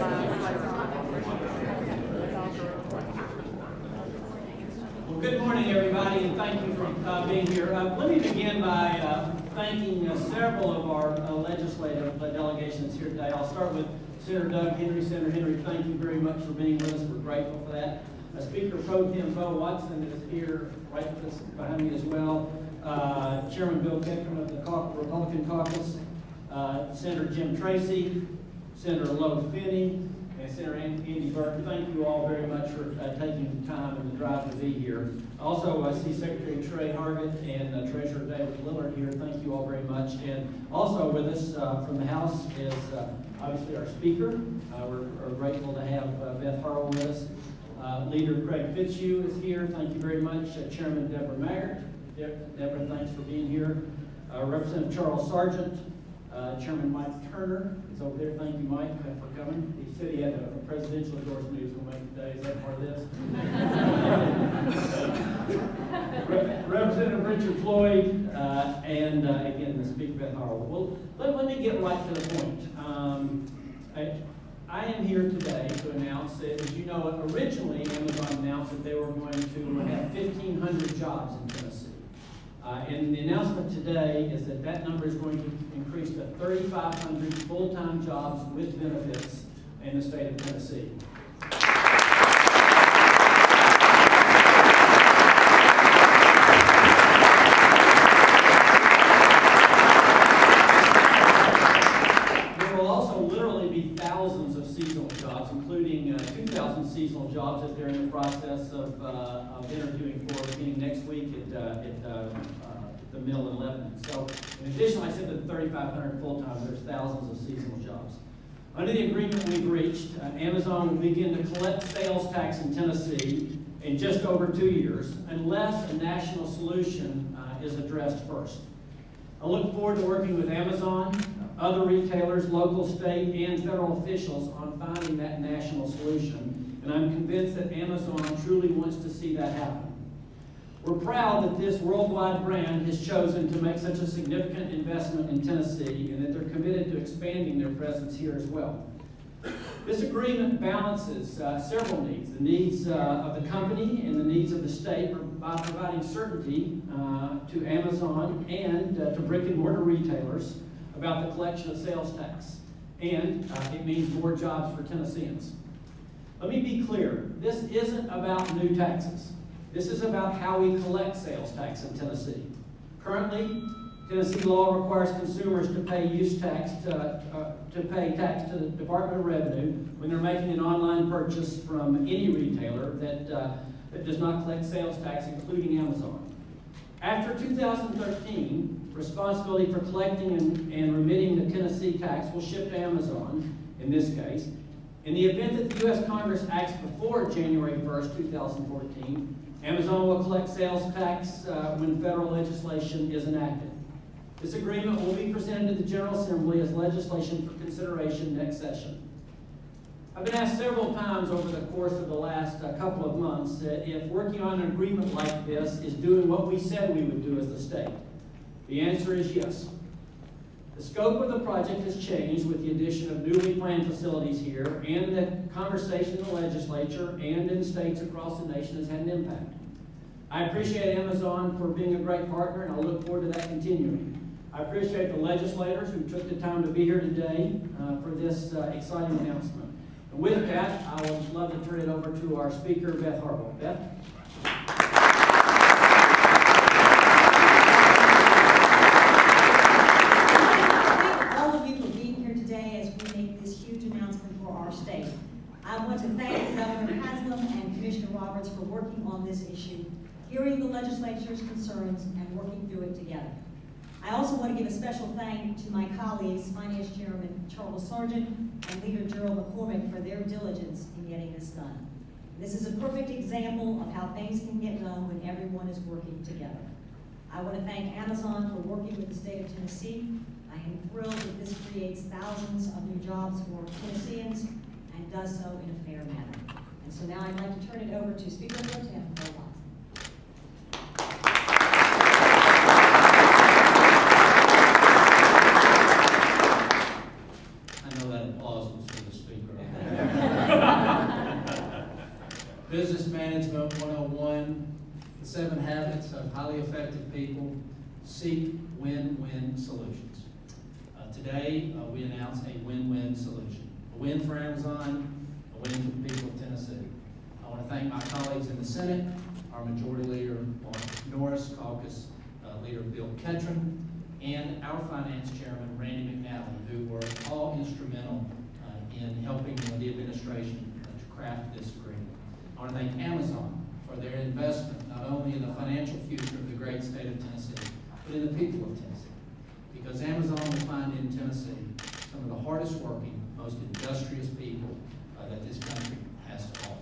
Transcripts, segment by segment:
Well, good morning, everybody, and thank you for being here. Let me begin by thanking several of our legislative delegations here today. I'll start with Senator Doug Henry. Senator Henry, thank you very much for being with us. We're grateful for that. Speaker Pro Tem Bo Watson is here right with us behind me as well. Chairman Bill Kekron of the Republican Caucus, Senator Jim Tracy, Senator Lowe Finney, and Senator Andy Burke. Thank you all very much for taking the time and the drive to be here. Also, I see Secretary Trey Hargett and Treasurer David Lillard here. Thank you all very much. And also with us from the House is obviously our Speaker. We're grateful to have Beth Harwell with us. Leader Craig Fitzhugh is here. Thank you very much. Chairman Deborah Maggart. Deborah, thanks for being here. Representative Charles Sargent. Chairman Mike Turner is over there. Thank you, Mike, for coming. He said he had a presidential endorsement he was going to make today. Is that part of this? Representative Richard Floyd, and again, the Speaker Beth Harwell. Well, let me get right to the point. I am here today to announce that, as you know, originally Amazon announced that they were going to have 1,500 jobs in Tennessee. And the announcement today is that that number is going to increase to 3,500 full-time jobs with benefits in the state of Tennessee. There will also literally be thousands of seasonal jobs, including 2,000 seasonal jobs that they're in the process of interviewing for beginning next week at the mill in Lebanon. So in addition, I said that 3,500 full-time, there's thousands of seasonal jobs. Under the agreement we've reached, Amazon will begin to collect sales tax in Tennessee in just over 2 years, unless a national solution is addressed first. I look forward to working with Amazon, other retailers, local, state, and federal officials on finding that national solution, and I'm convinced that Amazon truly wants to see that happen. We're proud that this worldwide brand has chosen to make such a significant investment in Tennessee and that they're committed to expanding their presence here as well. This agreement balances several needs, the needs of the company and the needs of the state by providing certainty to Amazon and to brick and mortar retailers about the collection of sales tax. And it means more jobs for Tennesseans. Let me be clear, this isn't about new taxes. This is about how we collect sales tax in Tennessee. Currently, Tennessee law requires consumers to pay use tax to pay tax to the Department of Revenue when they're making an online purchase from any retailer that does not collect sales tax, including Amazon. After 2013, responsibility for collecting and remitting the Tennessee tax will shift to Amazon, in this case. In the event that the U.S. Congress acts before January 1st, 2014, Amazon will collect sales tax when federal legislation is enacted. This agreement will be presented to the General Assembly as legislation for consideration next session. I've been asked several times over the course of the last couple of months if working on an agreement like this is doing what we said we would do as the state. The answer is yes. The scope of the project has changed with the addition of newly planned facilities here, and the conversation in the legislature and in states across the nation has had an impact. I appreciate Amazon for being a great partner, and I look forward to that continuing. I appreciate the legislators who took the time to be here today for this exciting announcement. And with that, I would love to turn it over to our speaker, Beth Harwell. Beth? I want to thank Governor Haslam and Commissioner Roberts for working on this issue, hearing the legislature's concerns, and working through it together. I also want to give a special thank to my colleagues, Finance Chairman Charles Sargent and Leader Gerald McCormick, for their diligence in getting this done. This is a perfect example of how things can get done when everyone is working together. I want to thank Amazon for working with the state of Tennessee. I am thrilled that this creates thousands of new jobs for Tennesseans and does so in a fair manner. And so now I'd like to turn it over to Speaker Pro Tem Bo Watson. I know that applause was for the Speaker. Business Management 101, the 7 Habits of Highly Effective People, seek win-win solutions. Today, we announce a win-win solution. A win for Amazon, a win for the people of Tennessee. I want to thank my colleagues in the Senate, our Majority Leader, Mark Norris, Caucus Leader Bill Ketchum, and our Finance Chairman, Randy McNally, who were all instrumental in helping the administration to craft this agreement. I want to thank Amazon for their investment, not only in the financial future of the great state of Tennessee, but in the people of Tennessee. Because Amazon will find in Tennessee some of the hardest working, most industrious people that this country has to offer.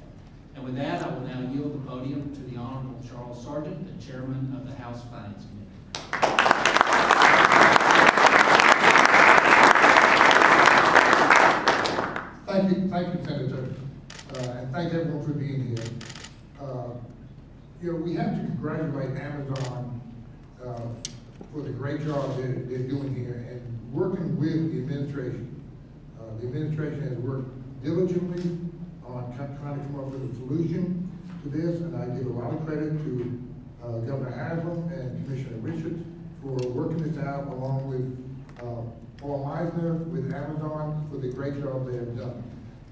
And with that, I will now yield the podium to the Honorable Charles Sargent, the Chairman of the House Finance Committee. Thank you, Senator, and thank everyone for being here. We have to congratulate Amazon for the great job they're doing here and working with the administration. The administration has worked diligently on trying to come up with a solution to this, and I give a lot of credit to Governor Haslam and Commissioner Richards for working this out, along with Paul Meisner with Amazon for the great job they have done.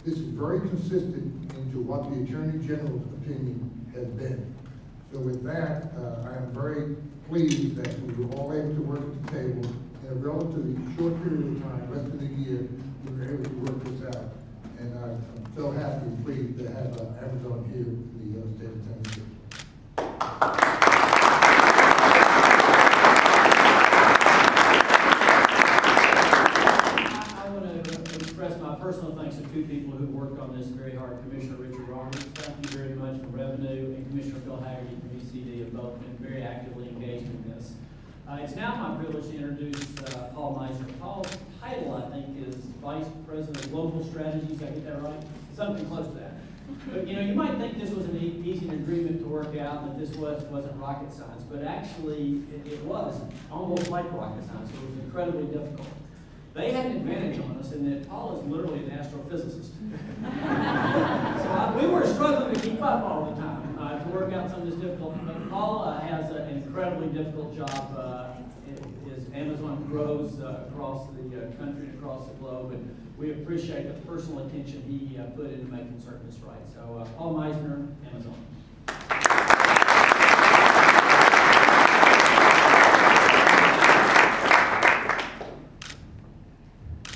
This is very consistent into what the Attorney General's opinion has been. So with that, I am very pleased that we were all able to work at the table in a relatively short period of time, less than a year. We were able to work this out, and I'm so happy and pleased to have Amazon here in the state of Tennessee. Personal thanks to 2 people who worked on this very hard. Commissioner Richard Roberts, thank you very much for Revenue, and Commissioner Bill Haggerty from ECD have both been very actively engaged in this. It's now my privilege to introduce Paul Meisner. Paul's title, I think, is Vice President of Global Strategies. Did I get that right? Something close to that. But you might think this was an easy agreement to work out, and that this wasn't rocket science, but actually it was almost like rocket science. It was incredibly difficult. They had an advantage on us in that Paul is literally an astrophysicist. So we were struggling to keep up all the time to work out some of this difficult. But Paul has an incredibly difficult job as Amazon grows across the country and across the globe. And we appreciate the personal attention he put into making certain this right. So Paul Meisner, Amazon.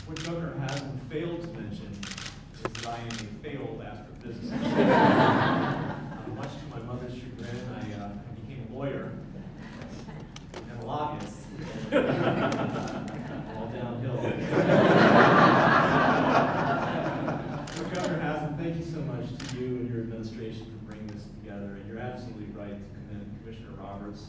What Governor Haslam failed to mention is that I am a failed astrophysicist. Much to my mother's chagrin, I became a lawyer and a lobbyist. All downhill. So Governor Haslam, thank you so much to you and your administration for bringing this together. And you're absolutely right to commend Commissioner Roberts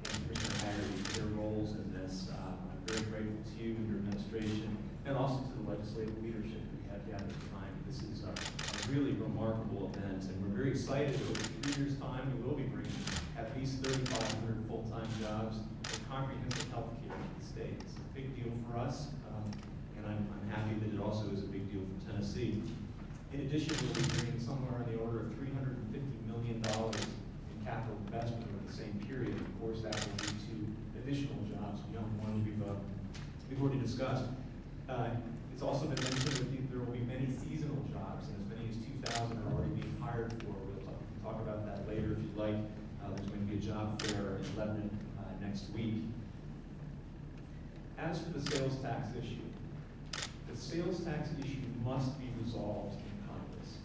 and Commissioner Haggerty for their roles in this. I'm very grateful to you and your administration, and also to the legislative leadership that we have gathered tonight. This is a really remarkable event, and we're very excited that over 3 years' time we will be bringing at least 3,500 full-time jobs and comprehensive health care to the state. It's a big deal for us, and I'm happy that it also is a big deal for Tennessee. In addition, we'll be bringing somewhere on the order of $350 million in capital investment over the same period. Of course, that will lead to additional jobs beyond the ones we've already discussed. It's also been mentioned that there will be many seasonal jobs, and as many as 2,000 are already being hired for. We'll talk about that later if you'd like. There's going to be a job fair in Lebanon next week. As for the sales tax issue, the sales tax issue must be resolved in Congress.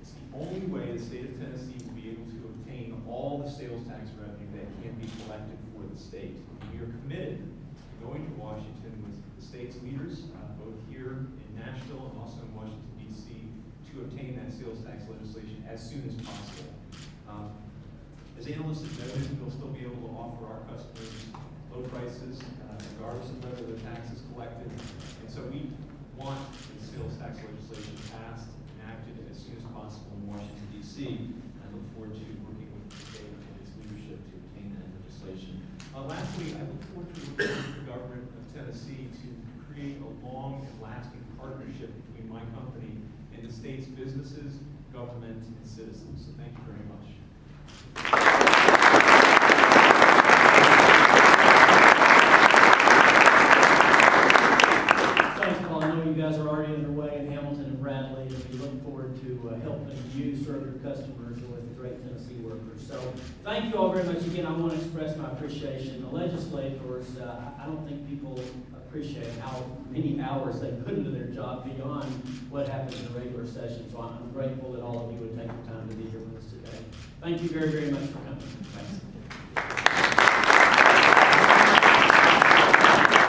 It's the only way the state of Tennessee will be able to obtain all the sales tax revenue that can be collected for the state. We are committed to going to Washington with the state's leaders, both here in Nashville and also in Washington, D.C., to obtain that sales tax legislation as soon as possible. As analysts have noted, we'll still be able to offer our customers low prices, regardless of whether the tax is collected. And so we want the sales tax legislation passed and enacted as soon as possible in Washington, D.C. I look forward to working with the state and its leadership to obtain that legislation. Lastly, I look forward to working with the government of Tennessee to create a long and lasting partnership between my company and the state's businesses, government, and citizens. So thank you very much. Thanks, Paul. I know you guys are already underway in Hamilton and Bradley, and we look forward to helping you serve your customers with great Tennessee workers. So thank you all very much. Again, I want to express my appreciation. The legislators, I don't think people appreciate how many hours they put into their job beyond what happens in a regular session. So I'm grateful that all of you would take the time to be here with us today. Thank you very, very much for coming. Thanks.